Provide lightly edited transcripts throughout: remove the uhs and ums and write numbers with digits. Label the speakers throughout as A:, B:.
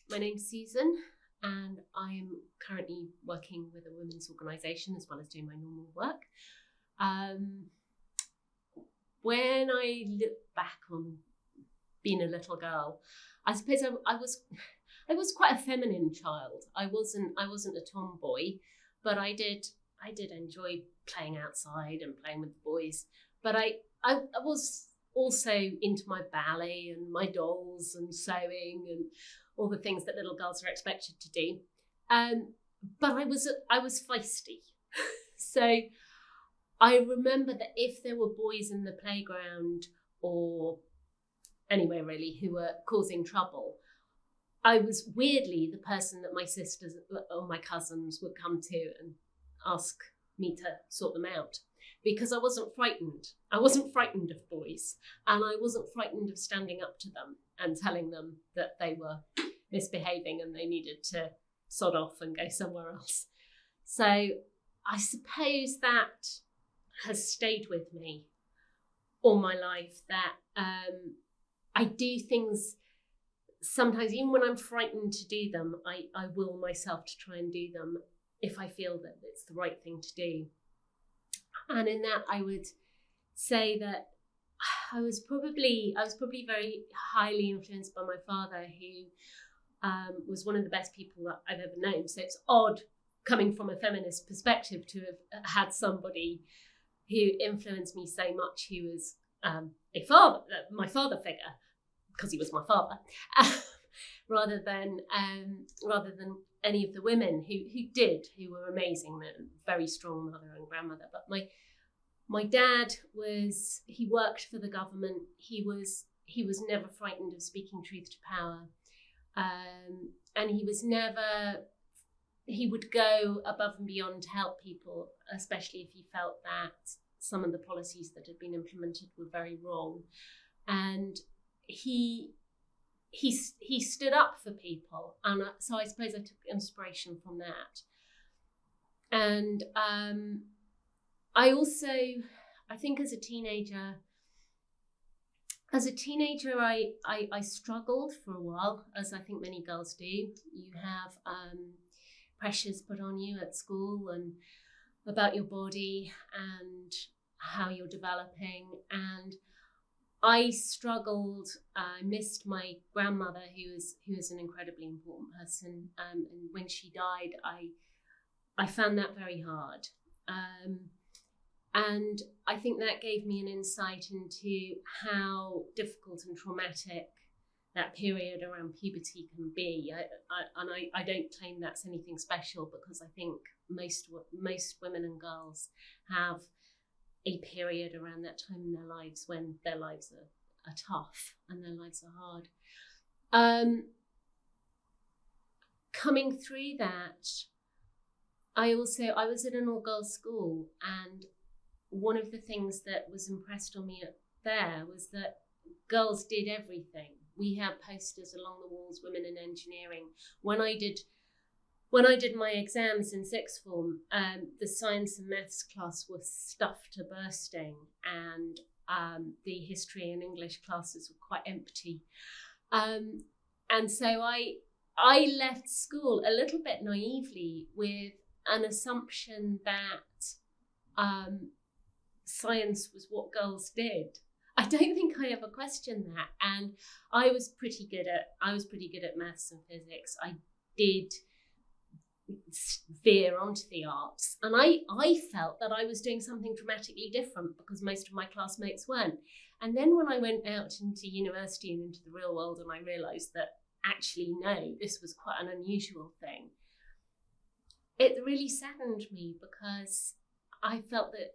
A: My name's Susan, and I'm currently working with a women's organisation as well as doing my normal work. When I look back on being a little girl, I suppose I was quite a feminine child. I wasn't a tomboy, but I did enjoy playing outside and playing with the boys. But I was also into my ballet and my dolls and sewing and all the things that little girls are expected to do. But I was feisty. So I remember that if there were boys in the playground or anywhere really who were causing trouble, I was weirdly the person that my sisters or my cousins would come to and ask me to sort them out, because I wasn't frightened. I wasn't frightened of boys, and I wasn't frightened of standing up to them and telling them that they were misbehaving and they needed to sod off and go somewhere else. So I suppose that has stayed with me all my life, that I do things sometimes, even when I'm frightened to do them, I will myself to try and do them if I feel that it's the right thing to do. And in that, I would say that I was probably very highly influenced by my father, who was one of the best people that I've ever known. So it's odd, coming from a feminist perspective, to have had somebody who influenced me so much, who was my father figure, because he was my father, rather than any of the women who were amazing, very strong mother and grandmother. But my dad he worked for the government. He was never frightened of speaking truth to power, and he would go above and beyond to help people, especially if he felt that some of the policies that had been implemented were very wrong. And he stood up for people, and so I suppose I took inspiration from that. And I think as a teenager, I struggled for a while, as I think many girls do. You have pressures put on you at school and about your body and how you're developing. And I struggled. I missed my grandmother, who was an incredibly important person. And when she died, I found that very hard. And I think that gave me an insight into how difficult and traumatic that period around puberty can be. I don't claim that's anything special, because I think most women and girls have a period around that time in their lives when their lives are tough and their lives are hard. Coming through that, I was at an all-girls school, and one of the things that was impressed on me there was that girls did everything. We had posters along the walls, women in engineering. When I did my exams in sixth form, the science and maths class was stuffed to bursting, and the history and English classes were quite empty. And so I left school a little bit naively with an assumption that science was what girls did. I don't think I ever questioned that, and I was pretty good at maths and physics. I did veer onto the arts, and I felt that I was doing something dramatically different because most of my classmates weren't. And then when I went out into university and into the real world, and I realised that actually no, this was quite an unusual thing, it really saddened me, because I felt that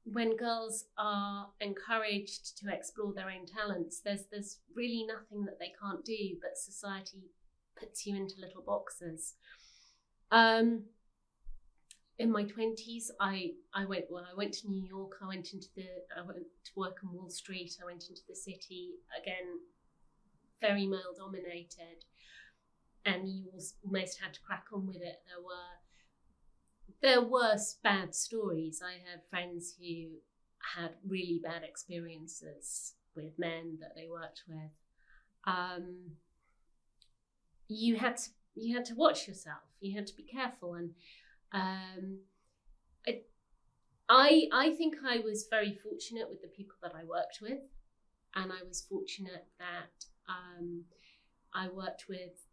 A: when girls are encouraged to explore their own talents, there's really nothing that they can't do, but society puts you into little boxes. In my 20s, I went to New York. I went to work on Wall Street. I went into the city, again, very male dominated, and you almost had to crack on with it. There were bad stories. I had friends who had really bad experiences with men that they worked with. you had to watch yourself. You had to be careful, and I think I was very fortunate with the people that I worked with, and I was fortunate that I worked with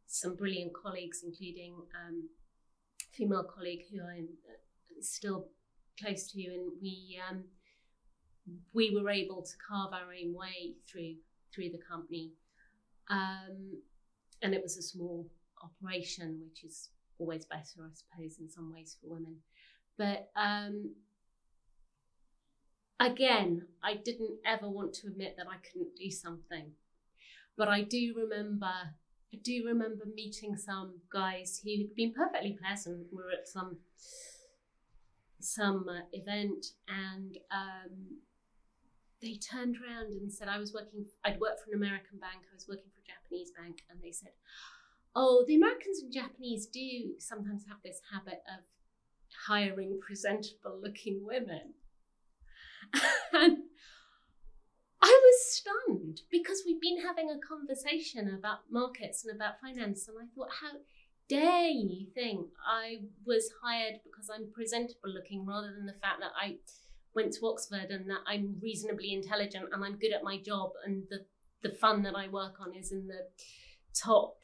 A: some brilliant colleagues, including a female colleague who I'm still close to, and we were able to carve our own way through the company, and it was a small operation, which is always better, I suppose, in some ways for women. But again, I didn't ever want to admit that I couldn't do something. But I do remember meeting some guys who had been perfectly pleasant. We were at some event, and they turned around and said, I'd worked for an American bank, I was working for a Japanese bank, and they said, oh, the Americans and Japanese do sometimes have this habit of hiring presentable looking women. And I was stunned, because we'd been having a conversation about markets and about finance, and I thought, how dare you think I was hired because I'm presentable looking, rather than the fact that I went to Oxford and that I'm reasonably intelligent and I'm good at my job, and the fund that I work on is in the top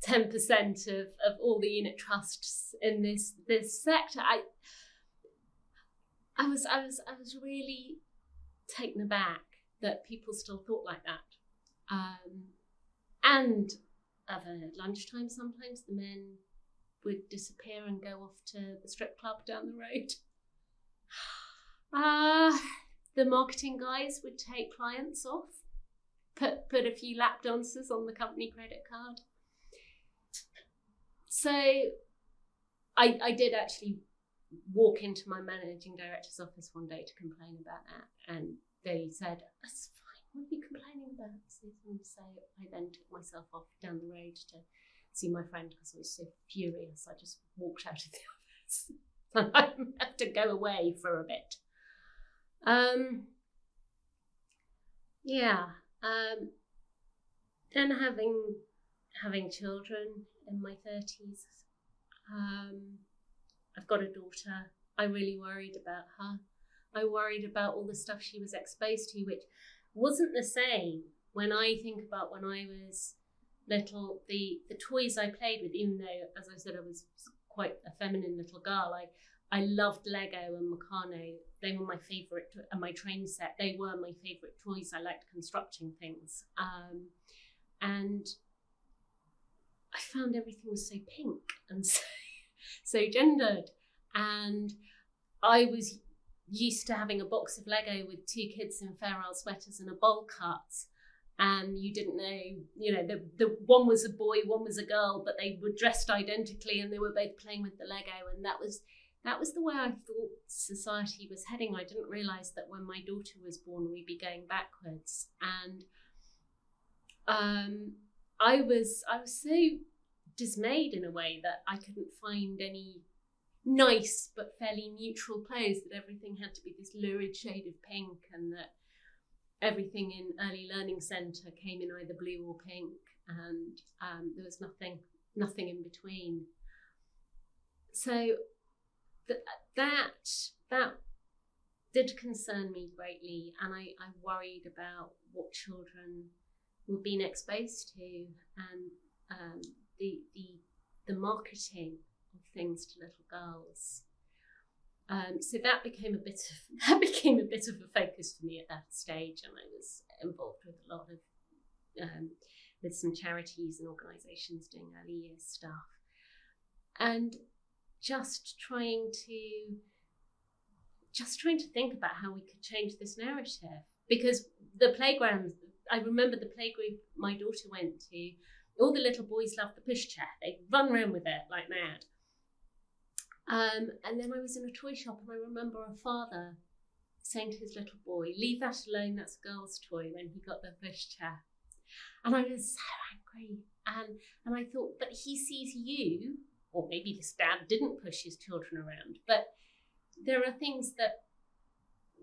A: 10% of all the unit trusts in this sector. I was really taken aback that people still thought like that. And at lunchtime, sometimes the men would disappear and go off to the strip club down the road. The marketing guys would take clients off, put a few lap dances on the company credit card. So I did actually walk into my managing director's office one day to complain about that, and they said, that's fine, what are you complaining about, Susan? So I then took myself off down the road to see my friend, because I was so furious. I just walked out of the office and I had to go away for a bit. Then having children in my 30s, I've got a daughter. I really worried about her. I worried about all the stuff she was exposed to, which wasn't the same when I think about when I was little. The toys I played with, even though, as I said, I was quite a feminine little girl, I loved Lego and Meccano. They were my favourite, and my train set, they were my favourite toys. I liked constructing things. And I found everything was so pink and so gendered. And I was used to having a box of Lego with two kids in Fair Isle sweaters and a bowl cut. And you didn't know, the one was a boy, one was a girl, but they were dressed identically and they were both playing with the Lego. And that was the way I thought society was heading. I didn't realise that when my daughter was born, we'd be going backwards. And I was so dismayed in a way that I couldn't find any nice but fairly neutral clothes, that everything had to be this lurid shade of pink, and that everything in early learning centre came in either blue or pink, and there was nothing in between. So that did concern me greatly, and I worried about what children were being exposed to, and the marketing of things to little girls. So that became a bit of a focus for me at that stage, and I was involved with a lot of with some charities and organisations doing early years stuff, and just trying to think about how we could change this narrative. Because the playground, I remember the playgroup my daughter went to, all the little boys loved the pushchair. They'd run around with it like mad. And then I was in a toy shop, and I remember a father saying to his little boy, leave that alone, that's a girl's toy, when he got the pushchair. And I was so angry. And I thought, but he sees you, or maybe this dad didn't push his children around, but there are things that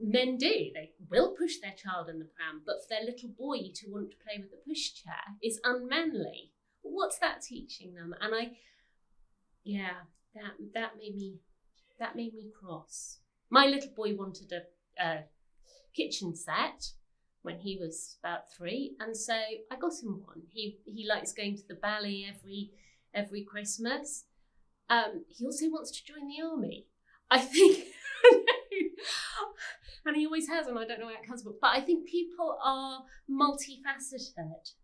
A: men do. They will push their child in the pram, but for their little boy to want to play with the pushchair is unmanly. What's that teaching them? And that made me cross. My little boy wanted a kitchen set when he was about 3, and so I got him one. He likes going to the ballet every Christmas. He also wants to join the army, I think. And he always has, and I don't know where it comes from. But I think people are multifaceted,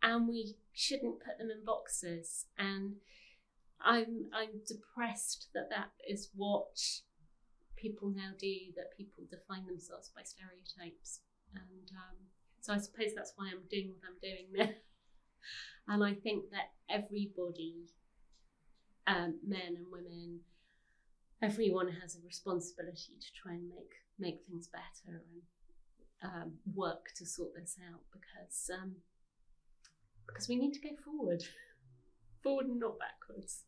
A: and we shouldn't put them in boxes. And I'm depressed that is what people now do, that people define themselves by stereotypes. And so I suppose that's why I'm doing what I'm doing now. And I think that everybody, men and women, everyone has a responsibility to try and make things better and work to sort this out, because we need to go forward and not backwards.